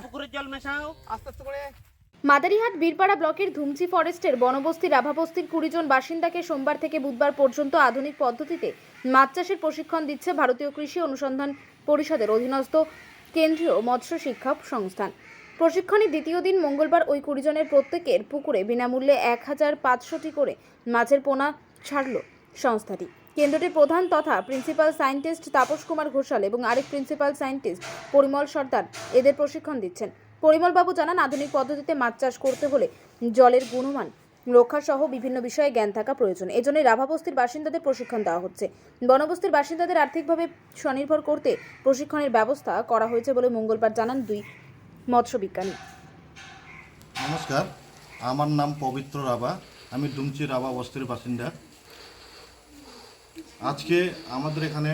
পুকুরের জল মেশাও আস্তে আস্তে করে। মাদারিহাট বীরপাড়া ব্লকের ধুমচি ফরেস্টের বনবস্তি রাভাবস্তির 20 জন বাসিন্দাকে সোমবার থেকে বুধবার পর্যন্ত আধুনিক পদ্ধতিতে মাছ চাষের প্রশিক্ষণ দিচ্ছে ভারতীয় কৃষি অনুসন্ধান পরিষদের অধীনস্থ কেন্দ্রীয় মৎস্য শিক্ষা সংস্থান। প্রশিক্ষণের দ্বিতীয় দিন মঙ্গলবার ওই 20 জনের প্রত্যেকের পুকুরে বিনামূল্যে 1500টি করে মাছের পোনা ছাড়ল সংস্থাটি। কেন্দ্রটির প্রধান তথা প্রিন্সিপাল সায়েন্টিস্ট তাপস কুমার ঘোষাল এবং আরেক প্রিন্সিপাল সায়েন্টিস্ট পরিমল সর্দার এদের প্রশিক্ষণ দিচ্ছেন। পরিমলবাবু জানান, আধুনিক পদ্ধতিতে মাছ চাষ করতে হলে জলের গুণমান রক্ষা সহ বিভিন্ন বিষয়ে জ্ঞান থাকা প্রয়োজন। এজন্যই রাভাবস্তির বাসিন্দাদের প্রশিক্ষণ দেওয়া হচ্ছে। বনবস্তির বাসিন্দাদের আর্থিকভাবে স্বনির্ভর করতে প্রশিক্ষণের ব্যবস্থা করা হয়েছে বলে মঙ্গলবার জানান দুই মৎস্য বিজ্ঞানী। নমস্কার, আমার নাম পবিত্র রাভা। আমি ডুমচি রাভা বস্তির বাসিন্দা। আজকে আমাদের এখানে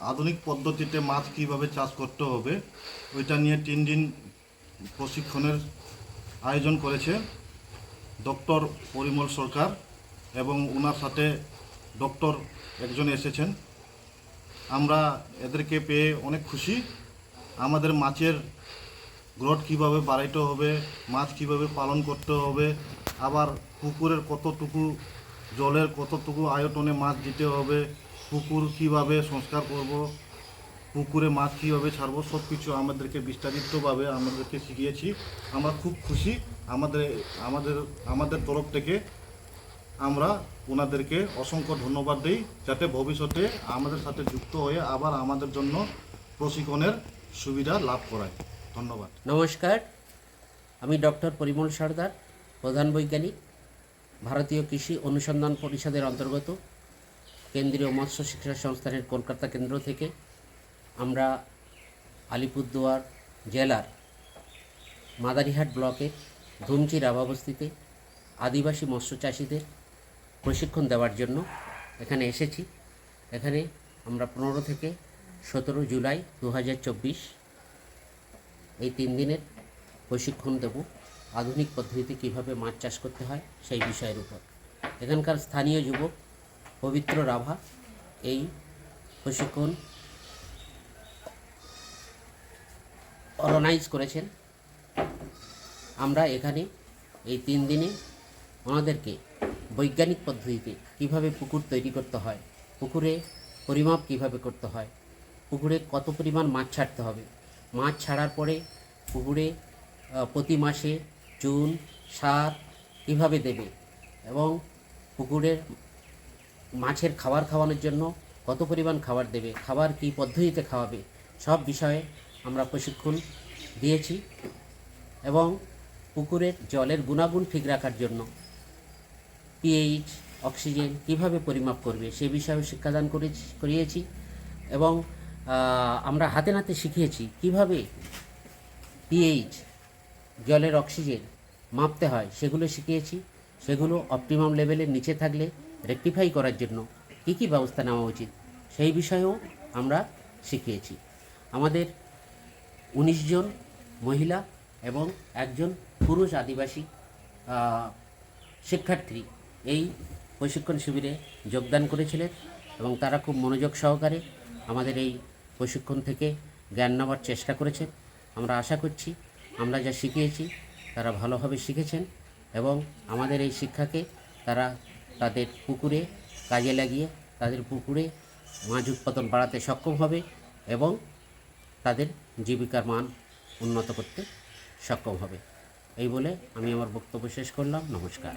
আধুনিক পদ্ধতিতে মাছ কীভাবে চাষ করতে হবে ওইটা নিয়ে 3 দিন প্রশিক্ষণের আয়োজন করেছে ডক্টর পরিমল সরকার এবং ওনার সাথে ডক্টর একজন এসেছেন। আমরা এদেরকে পেয়ে অনেক খুশি। আমাদের মাছের গ্রোথ কীভাবে বাড়াইতে হবে, মাছ কীভাবে পালন করতে হবে, আবার পুকুরের কতটুকু জলের কতটুকু আয়তনে মাছ দিতে হবে, পুকুর কীভাবে সংস্কার করব, পুকুরে মাছ কীভাবে ছাড়বো, সব কিছু আমাদেরকে বিস্তারিতভাবে আমাদেরকে শিখিয়েছি। আমরা খুব খুশি। আমাদের তরফ থেকে আমরা ওনাদেরকে অসংখ্য ধন্যবাদ দিই, যাতে ভবিষ্যতে আমাদের সাথে যুক্ত হয়ে আবার আমাদের জন্য প্রশিক্ষণের সুবিধা লাভ করায়। ধন্যবাদ। নমস্কার, আমি ডক্টর পরিমল সর্দার, প্রধান বৈজ্ঞানিক, ভারতীয় কৃষি অনুসন্ধান পরিষদের অন্তর্গত কেন্দ্রীয় মৎস্য শিক্ষা সংস্থানের কলকাতা কেন্দ্র থেকে আমরা আলিপুরদুয়ার জেলার মাদারিহাট ব্লকের ধুমচি রাভাবস্তিতে আদিবাসী মৎস্য চাষিদের প্রশিক্ষণ দেওয়ার জন্য এখানে এসেছি। এখানে আমরা 15 থেকে 17 জুলাই 2024 এই 3 দিনের প্রশিক্ষণ দেব আধুনিক পদ্ধতিতে কীভাবে মাছ চাষ করতে হয় সেই বিষয়ের উপর। এখানকার স্থানীয় যুবক পবিত্র রাভা এই প্রশিক্ষণ অর্গানাইজ করেছেন। আমরা এখানে এই 3 দিনে ওনাদেরকে বৈজ্ঞানিক পদ্ধতিতে কীভাবে পুকুর তৈরি করতে হয়, পুকুরে পরিমাপ কীভাবে করতে হয়, পুকুরে কত পরিমাণ মাছ ছাড়তে হবে, মাছ ছাড়ার পরে পুকুরে প্রতি মাসে চুন সার কীভাবে দেবে এবং পুকুরের মাছের খাবার খাওয়ানোর জন্য কত পরিমাণ খাবার দেবে, খাবার কী পদ্ধতিতে খাওয়াবে, সব বিষয়ে আমরা প্রশিক্ষণ দিয়েছি। এবং পুকুরের জলের গুণাগুণ ঠিক রাখার জন্য পিএইচ, অক্সিজেন কীভাবে পরিমাপ করবে সে বিষয়েও শিক্ষাদান করিয়েছি। এবং আমরা হাতে নাতে শিখিয়েছি কীভাবে পিএইচ, জলের অক্সিজেন মাপতে হয় সেগুলো শিখিয়েছি। সেগুলো অপটিমাম লেভেলের নিচে থাকলে রেকটিফাই করার জন্য কী কী ব্যবস্থা নেওয়া উচিত সেই বিষয়েও আমরা শিখিয়েছি। আমাদের 19 জন মহিলা এবং 1 জন পুরুষ আদিবাসী শিক্ষার্থী এই প্রশিক্ষণ শিবিরে যোগদান করেছিলেন এবং তারা খুব মনোযোগ সহকারে আমাদের এই প্রশিক্ষণ থেকে জ্ঞান নেওয়ার চেষ্টা করেছেন। আমরা আশা করছি আমরা যা শিখিয়েছি তারা ভালোভাবে শিখেছেন এবং আমাদের এই শিক্ষাকে তারা তাদের পুকুরে কাজে লাগিয়ে তাদের পুকুরে মাছ উৎপাদন বাড়াতে সক্ষম হবে এবং তাদের জীবিকার মান উন্নত করতে সক্ষম হবে। এই বলে আমি আমার বক্তব্য শেষ করলাম। নমস্কার।